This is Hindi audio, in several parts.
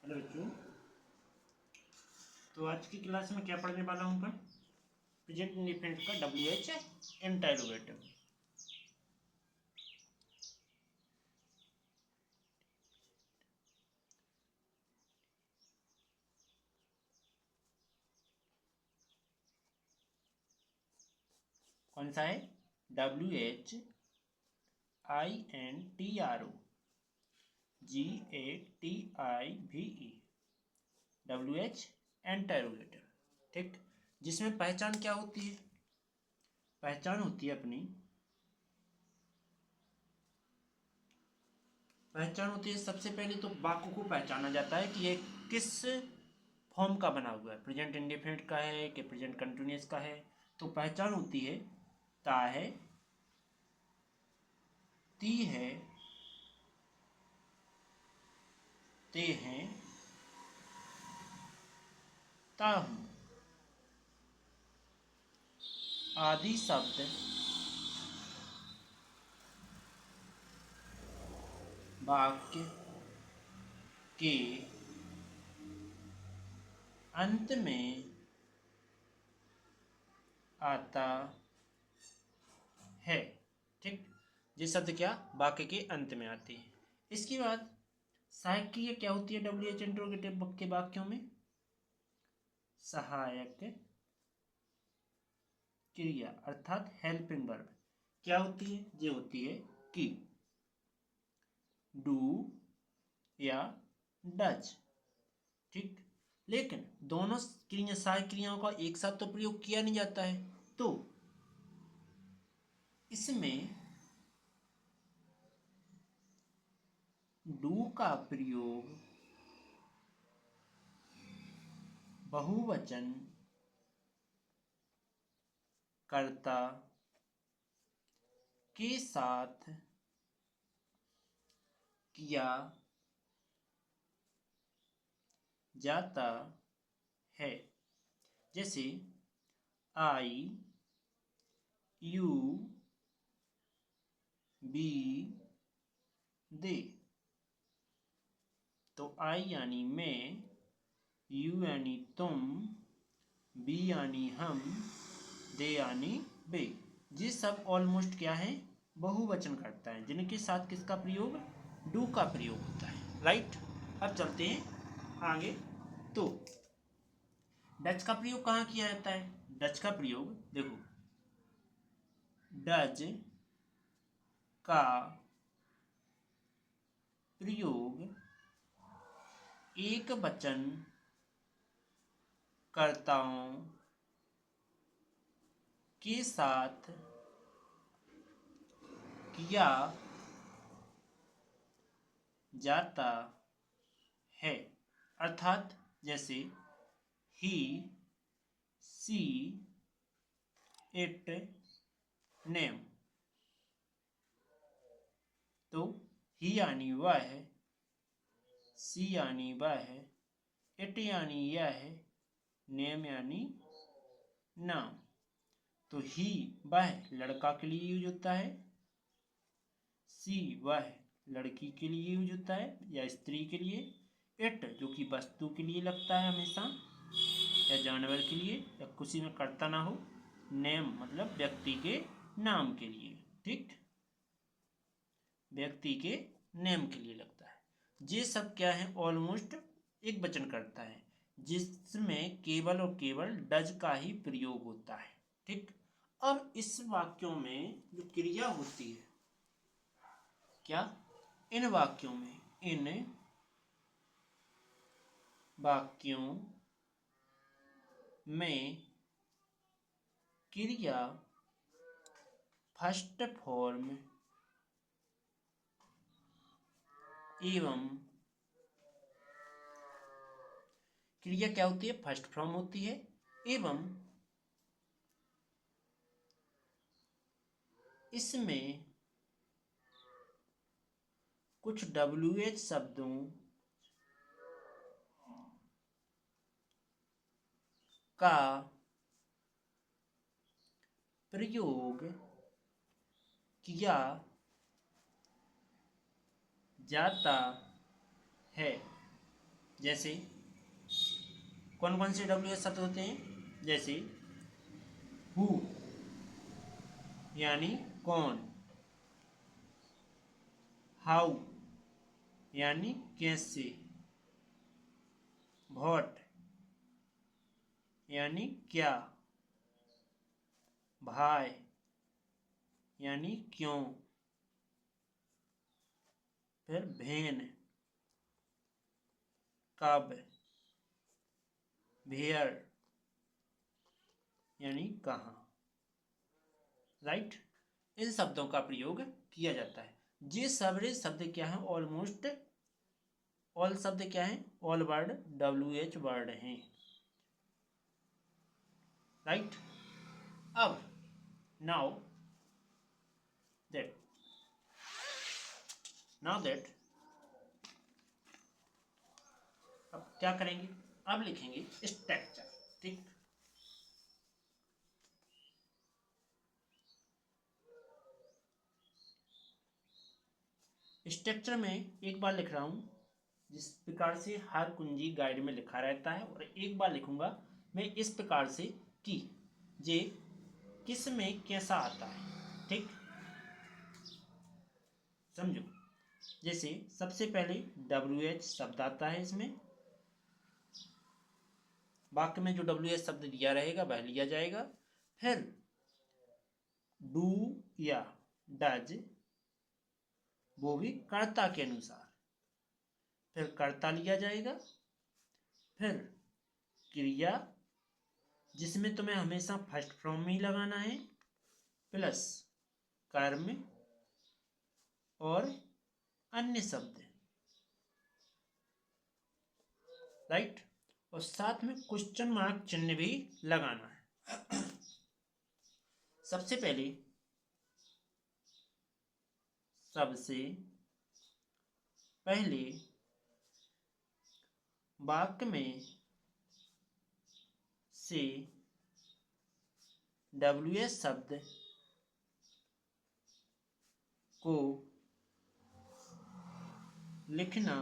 हेलो बच्चों। तो आज की क्लास में क्या पढ़ने वाला हूँ अपन? प्रेजेंट इंडेफिनिट का WH इंटरोगेटिव। कौन सा है? WHINTROGATIVE WH interrogative. ठीक, जिसमें पहचान क्या होती है? पहचान होती है अपनी, पहचान होती है सबसे पहले तो वाक्य को पहचाना जाता है कि ये किस फॉर्म का बना हुआ है, प्रेजेंट इंडेफिनिट का है कि प्रेजेंट कंटिन्यूअस का है। तो पहचान होती है ता है, ती है, ते हैं, ता हूं आदि शब्द वाक्य के अंत में आता है। ठीक, ये शब्द क्या वाक्य के अंत में आते हैं। इसके बाद सहायक क्रिया क्या होती है WH इंटरोगेटिव के वाक्यों में? सहायक क्रिया अर्थात हेल्पिंग वर्ब क्या होती है? ये होती है कि डू या डज। ठीक, लेकिन दोनों क्रिया सहायक क्रियाओं का एक साथ तो प्रयोग किया नहीं जाता है, तो इसमें डू का प्रयोग बहुवचन कर्ता के साथ किया जाता है। जैसे आई, यू, बी, दे। तो आई यानी मैं, यू यानी तुम, बी यानी हम, दे यानी वे। ये सब ऑलमोस्ट क्या है? बहुवचन करता है, जिनके साथ किसका प्रयोग? डू का प्रयोग होता है। राइट, अब चलते हैं आगे। तो डच का प्रयोग कहाँ किया जाता है? डच का प्रयोग देखो, डज का प्रयोग एक वचन कर्ताओं के साथ किया जाता है। अर्थात जैसे ही, सी, इट, नेम। तो ही यानी वह, सी यानी वह, इट यानी यह, नेम यानी नाम। तो ही वह लड़का के लिए यूज होता है, सी वह लड़की के लिए यूज होता है या स्त्री के लिए, इट जो कि वस्तु के लिए लगता है हमेशा या जानवर के लिए या किसी में करता ना हो, नेम मतलब व्यक्ति के नाम के लिए। ठीक, व्यक्ति के नेम के लिए लगता है। ये सब क्या है? ऑलमोस्ट एक वचन करता है, जिसमें केवल और केवल डज का ही प्रयोग होता है। ठीक, अब इस वाक्यों में जो क्रिया होती है, क्या इन वाक्यों में क्रिया फर्स्ट फॉर्म एवं क्रिया क्या होती है? फर्स्ट फॉर्म होती है एवं इसमें कुछ WH शब्दों का प्रयोग किया जाता है। जैसे कौन कौन से WH शब्द होते हैं, जैसे हु यानी कौन, हाउ यानी कैसे, व्हाट यानी क्या, भाई यानी क्यों, फिर भेन, कब, वेयर यानी कहाँ। राइट, इन शब्दों का प्रयोग किया जाता है। ये सारे शब्द क्या है, ऑलमोस्ट ऑल शब्द क्या है, ऑल वर्ड WH वर्ड हैं। राइट, अब नाउ दैट अब क्या करेंगे, अब लिखेंगे स्ट्रक्चर। ठीक, स्ट्रक्चर में एक बार लिख रहा हूँ जिस प्रकार से हर कुंजी गाइड में लिखा रहता है, और एक बार लिखूंगा मैं इस प्रकार से कि ये किस में कैसा आता है। ठीक, समझो। जैसे सबसे पहले WH शब्द आता है, इसमें वाक्य में जो WH शब्द दिया रहेगा वह लिया जाएगा। फिर डू या डज, वो भी कर्ता के अनुसार, फिर कर्ता लिया जाएगा। फिर क्रिया, जिसमें तुम्हें हमेशा फर्स्ट फॉर्म में ही लगाना है, प्लस कर्म और अन्य शब्द। राइट, और साथ में क्वेश्चन मार्क चिन्ह भी लगाना है। सबसे पहले वाक्य में से WH शब्द को लिखना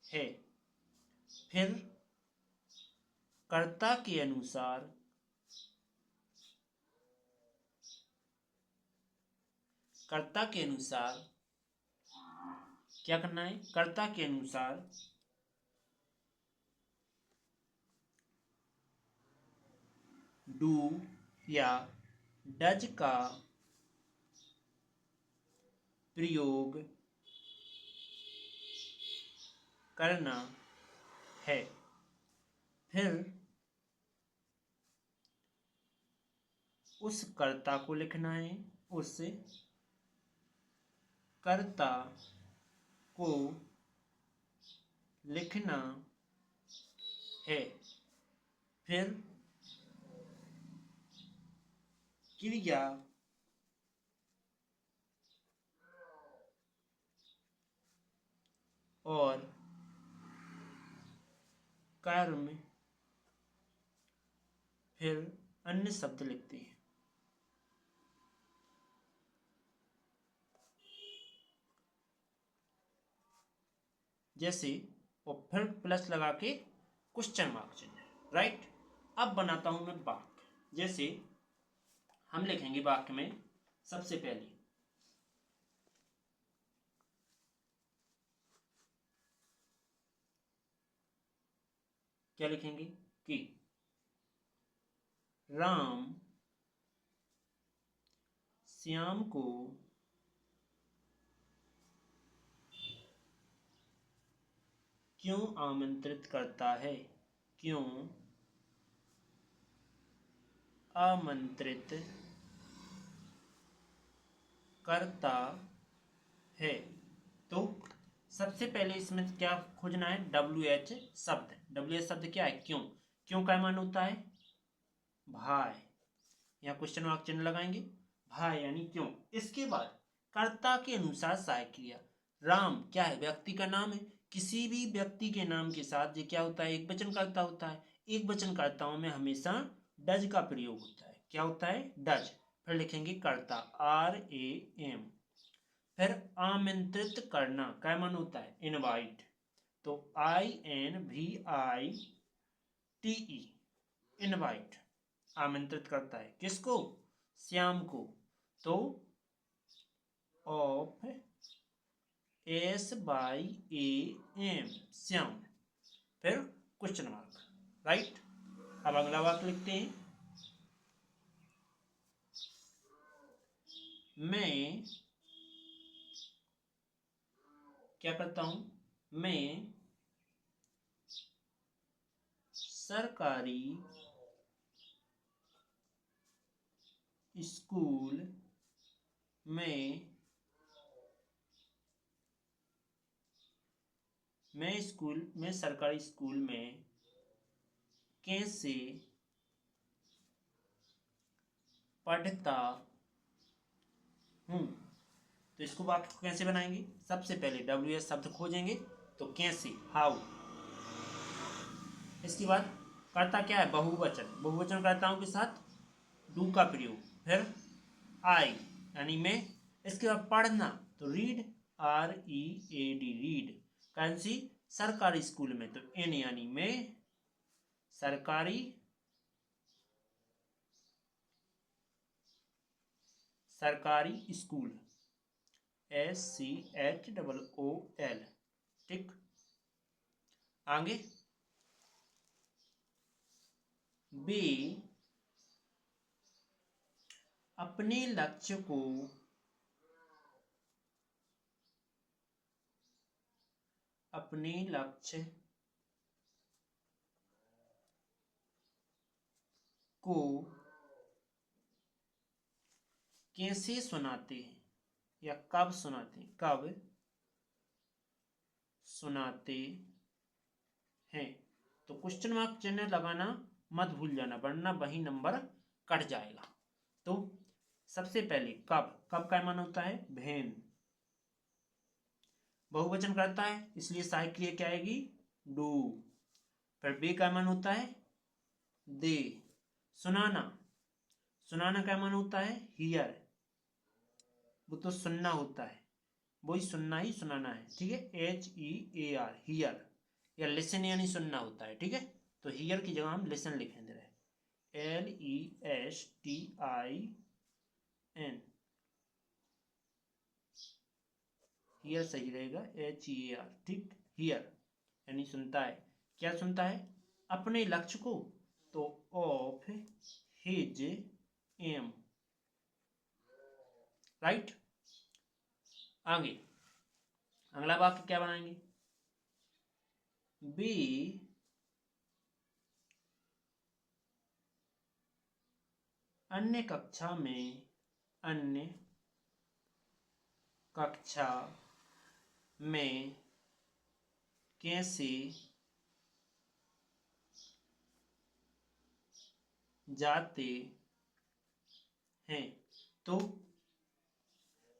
है। फिर कर्ता के अनुसार क्या करना है, कर्ता के अनुसार डू या डज का प्रयोग करना है। फिर उस कर्ता को लिखना है, उस कर्ता को लिखना है। फिर क्रिया, और कर्म, फिर अन्य शब्द लिखते हैं। जैसे, और फिर प्लस लगा के क्वेश्चन मार्क चिन्ह। राइट, अब बनाता हूं मैं वाक्य। जैसे हम लिखेंगे वाक्य में सबसे पहले क्या लिखेंगे कि राम श्याम को क्यों आमंत्रित करता है, क्यों आमंत्रित करता है। तो सबसे पहले इसमें क्या खोजना है, WH शब्द। WH शब्द क्या है, क्यों। क्यों का मान होता है भाई, यहाँ क्वेश्चन मार्क चिन्ह लगाएंगे, भाई यानी क्यों। इसके बाद कर्ता के अनुसार सहायक क्रिया। राम क्या है, व्यक्ति का नाम है। किसी भी व्यक्ति के नाम के साथ ये क्या होता है, एक वचन कर्ता होता है। एक वचन कर्ताओं में हमेशा डज का प्रयोग होता है। क्या होता है, डज। फिर लिखेंगे कर्ता, RAM। फिर आमंत्रित करना का मान होता है इनवाइट। तो INVITE, इनवाइट, आमंत्रित करता है। किसको? श्याम को। तो ऑफ SYAM, श्याम, फिर क्वेश्चन मार्क, राइट। अब अगला वाक्य लिखते हैं, मैं क्या करता हूं? मैं सरकारी स्कूल में सरकारी स्कूल में कैसे पढ़ता हूँ। तो इसको वाक्य को कैसे बनाएंगे? सबसे पहले WS शब्द खोजेंगे, तो कैसे, हाउ। इसके बाद करता क्या है? बहुवचन। बहुवचन कर्ताओं के साथ डू का प्रयोग, फिर आई यानी मैं। इसके बाद पढ़ना, तो रीड, READ, रीड। कौन सी? सरकारी स्कूल में, तो N यानी मैं, सरकारी स्कूल, SCHOOL, ठीक। आगे वे अपने लक्ष्य को कैसे सुनाते हैं, या कब सुनाते हैं, कब सुनाते हैं। तो क्वेश्चन मार्क चिन्ह लगाना मत भूल जाना, वरना वही नंबर कट जाएगा। तो सबसे पहले कब, कब का मान होता है? भेन। बहुवचन करता है, इसलिए सहायक क्रिया क्या आएगी? डू। फिर बे का मान होता है? दे। सुनाना, सुनाना का मान होता है? हियर। वो तो सुनना होता है, वही सुनना ही सुनाना है, ठीक है। HEAR, here. या लिसन यानी सुनना होता है, ठीक है। तो हियर की जगह हम लिसन लिखें दे रहे हैं, LESTIN, हियर सही रहेगा, HEAR, ठीक। हियर यानी सुनता है। क्या सुनता है? अपने लक्ष्य को, तो ऑफ हिज एम, राइट। आगे अगला वाक्य क्या बनाएंगे? बी अन्य कक्षा में कैसे जाते हैं। तो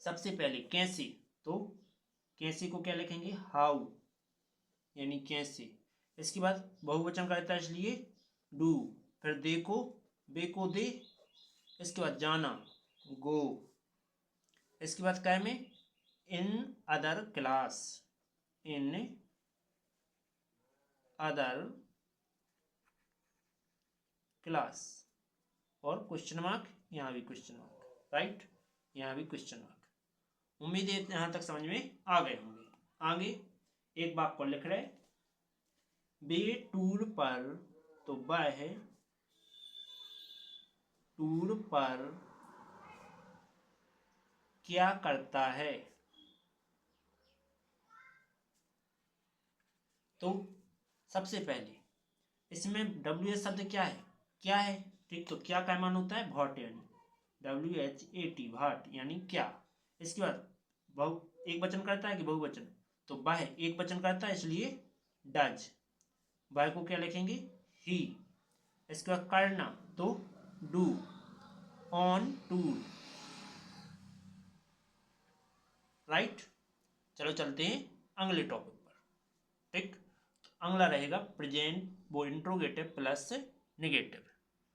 सबसे पहले कैसे, तो कैसे को क्या लिखेंगे? हाउ, यानी कैसे। इसके बाद बहुवचन करता है, इसलिए डू। फिर दे को, बे को दे। इसके बाद जाना, गो। इसके बाद क्या में? In other class, in other class. और क्वेश्चन मार्क, यहाँ भी क्वेश्चन मार्क, राइट। यहाँ भी क्वेश्चन मार्क। उम्मीद है यहाँ तक समझ में आ गए होंगे। आगे एक बात को लिख रहे, वे टूर पर, तो वह टूर पर क्या करता है। तो सबसे पहले इसमें WH शब्द क्या है? क्या है, ठीक। तो क्या का मान होता है? व्हाट, यानी WHAT, व्हाट यानी क्या। इसके बाद बहु एक वचन करता है कि बहुवचन, तो वह एक वचन करता है, इसलिए डज। वह को क्या लिखेंगे? ही। इसके बाद करना, तो डू। On tour, right. चलो चलते हैं अगले टॉपिक पर, ठीक। अगला रहेगा प्रेजेंट वो इंट्रोगेटिव प्लस नेगेटिव।